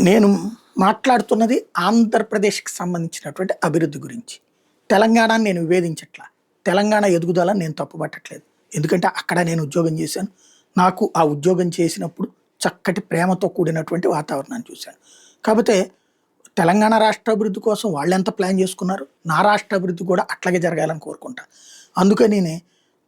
నేను మాట్లాడుతున్నది ఆంధ్రప్రదేశ్‌కి సంబంధించినటువంటి అభివృద్ధి గురించి. తెలంగాణని నేను వివేదించట్లా. తెలంగాణ ఎదుగుదలని నేను తప్పుపట్టట్లేదు. ఎందుకంటే అక్కడ నేను ఉద్యోగం చేశాను. నాకు ఆ ఉద్యోగం చేసినప్పుడు చక్కటి ప్రేమతో కూడినటువంటి వాతావరణాన్ని చూశాను. కాపోతే తెలంగాణ రాష్ట్ర అభివృద్ధి కోసం వాళ్ళెంత ప్లాన్ చేసుకున్నారు, నా రాష్ట్ర అభివృద్ధి కూడా అట్లాగే జరగాలని కోరుకుంటా. అందుకనినే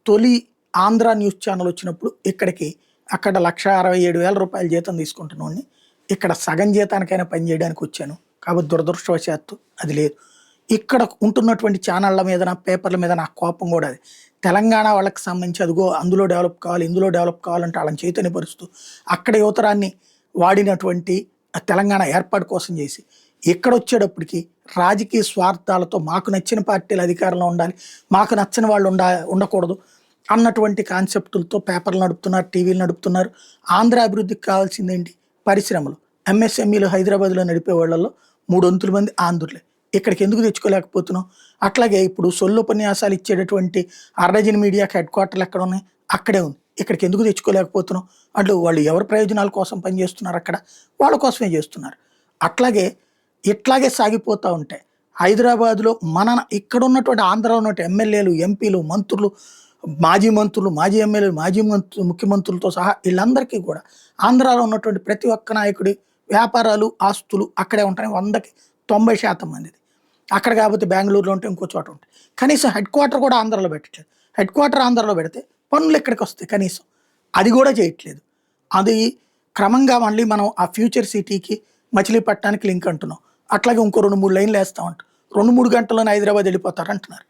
తొలి ఆంధ్ర న్యూస్ ఛానల్ వచ్చినప్పుడు ఇక్కడికి అక్కడ రూ. 1,67,000 జీతం తీసుకుంటున్నోడిని ఇక్కడ సగం జీతానికైనా పని చేయడానికి వచ్చాను. కాబట్టి దురదృష్టవశాత్తు అది లేదు. ఇక్కడ ఉంటున్నటువంటి ఛానళ్ళ మీద, నా పేపర్ల మీద నాకు కోపం కూడా అది. తెలంగాణ వాళ్ళకి సంబంధించి అదిగో అందులో డెవలప్ కావాలి, ఇందులో డెవలప్ కావాలంటే వాళ్ళని చైతన్యపరుస్తూ అక్కడ యువతరాన్ని వాడినటువంటి తెలంగాణ ఏర్పాటు కోసం చేసి ఇక్కడొచ్చేటప్పటికి రాజకీయ స్వార్థాలతో మాకు నచ్చిన పార్టీలు అధికారంలో ఉండాలి, మాకు నచ్చని వాళ్ళు ఉండకూడదు అన్నటువంటి కాన్సెప్టులతో పేపర్లు నడుపుతున్నారు, టీవీలు నడుపుతున్నారు. ఆంధ్ర అభివృద్ధికి కావాల్సిందేంటి? పరిశ్రమలు. ఎంఎస్ఎంఈలు హైదరాబాద్లో నడిపే వాళ్ళల్లో 3/4 మంది ఆంధ్రులే. ఇక్కడికి ఎందుకు తెచ్చుకోలేకపోతున్నాం? అట్లాగే ఇప్పుడు సొల్లుపన్యాసాలు ఇచ్చేటటువంటి అర్రజన్ మీడియాకి హెడ్ క్వార్టర్లు ఎక్కడ ఉన్నాయి? అక్కడే ఉంది. ఇక్కడికి ఎందుకు తెచ్చుకోలేకపోతున్నాం? అట్లు వాళ్ళు ఎవరి ప్రయోజనాల కోసం పనిచేస్తున్నారు? అక్కడ వాళ్ళ కోసమే చేస్తున్నారు. అట్లాగే ఇట్లాగే సాగిపోతూ ఉంటాయి. హైదరాబాద్లో ఇక్కడ ఉన్నటువంటి ఆంధ్రలో ఉన్నటువంటి ఎమ్మెల్యేలు, ఎంపీలు, మంత్రులు, మాజీ మంత్రులు, మాజీ ఎమ్మెల్యేలు, ముఖ్యమంత్రులతో సహా వీళ్ళందరికీ కూడా ఆంధ్రాలో ఉన్నటువంటి ప్రతి ఒక్క నాయకుడి వ్యాపారాలు, ఆస్తులు అక్కడే ఉంటాయి. 100కి 90% మందిది. అక్కడ కాకపోతే బెంగళూరులో ఉంటే ఇంకో చోట ఉంటాయి. కనీసం హెడ్ క్వార్టర్ కూడా ఆంధ్రాలో పెట్టట్లేదు. హెడ్ క్వార్టర్ ఆంధ్రాలో పెడితే పనులు ఎక్కడికి వస్తాయి? కనీసం అది కూడా చేయట్లేదు. అది క్రమంగా మళ్ళీ మనం ఆ ఫ్యూచర్ సిటీకి, మచిలీపట్నానికి లింక్ అంటున్నాం. అట్లాగే ఇంకో 2-3 లైన్లు వేస్తామంటాం. 2-3 గంటల్లోనే హైదరాబాద్ వెళ్ళిపోతారు అంటున్నారు.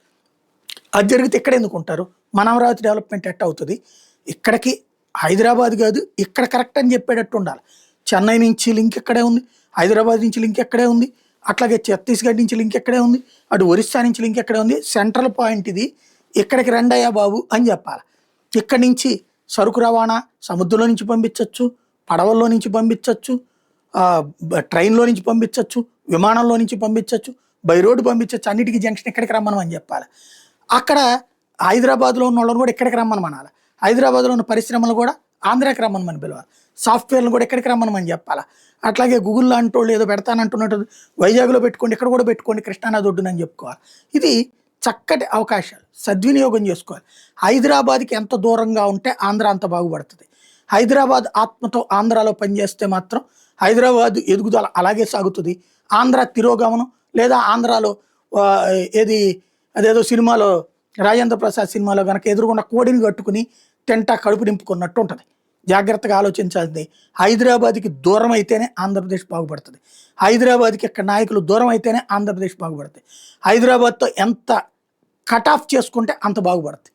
అది జరిగితే ఇక్కడ ఎందుకు ఉంటారు? మన అమరావతి డెవలప్మెంట్ ఎట్ట అవుతుంది? ఇక్కడికి హైదరాబాద్ కాదు, ఇక్కడ కరెక్ట్ అని చెప్పేటట్టు ఉండాలి. చెన్నై నుంచి లింక్ ఎక్కడే ఉంది, హైదరాబాద్ నుంచి లింక్ ఎక్కడే ఉంది, అట్లాగే ఛత్తీస్గఢ్ నుంచి లింక్ ఎక్కడే ఉంది, అటు ఒరిస్సా నుంచి లింక్ ఎక్కడే ఉంది. సెంట్రల్ పాయింట్ ఇది, ఇక్కడికి రండయ్యా బాబు అని చెప్పాలి. ఇక్కడి నుంచి సరుకు రవాణా సముద్రంలో నుంచి పంపించవచ్చు, పడవల్లో నుంచి పంపించవచ్చు, ట్రైన్లో నుంచి పంపించవచ్చు, విమానంలో నుంచి పంపించవచ్చు, బై రోడ్డు పంపించవచ్చు. అన్నిటికీ జంక్షన్ ఇక్కడికి రమ్మనమని చెప్పాలి. అక్కడ హైదరాబాద్లో ఉన్న వాళ్ళని కూడా ఇక్కడికి రమ్మనమనాలి. హైదరాబాద్లో ఉన్న పరిశ్రమలు కూడా ఆంధ్రాకి రమ్మనమని పిలవాలి. సాఫ్ట్వేర్లు కూడా ఇక్కడికి రమ్మనమని చెప్పాలి. అట్లాగే గూగుల్ లాంటి వాళ్ళు ఏదో పెడతానంటున్నట్టు వైజాగ్లో పెట్టుకోండి, ఇక్కడ కూడా పెట్టుకోండి, కృష్ణానది ఒడ్డునని చెప్పుకోవాలి. ఇది చక్కటి అవకాశాలు సద్వినియోగం చేసుకోవాలి. హైదరాబాద్కి ఎంత దూరంగా ఉంటే ఆంధ్ర అంత బాగుపడుతుంది. హైదరాబాద్ ఆత్మతో ఆంధ్రాలో పనిచేస్తే మాత్రం హైదరాబాద్ ఎదుగుదల అలాగే సాగుతుంది. ఆంధ్ర తిరోగమనం లేదా ఆంధ్రాలో అదేదో సినిమాలో రాజేంద్ర ప్రసాద్ సినిమాలో కనుక ఎదురుగున్న కోడిని కట్టుకుని తింటా కడుపు నింపుకున్నట్టు ఉంటుంది. జాగ్రత్తగా ఆలోచించాల్సింది. హైదరాబాద్కి దూరం అయితేనే ఆంధ్రప్రదేశ్ బాగుపడుతుంది. హైదరాబాద్కి ఇక్కడ నాయకులు దూరం అయితేనే ఆంధ్రప్రదేశ్ బాగుపడుతుంది. హైదరాబాద్తో ఎంత కట్ ఆఫ్ చేసుకుంటే అంత బాగుపడుతుంది.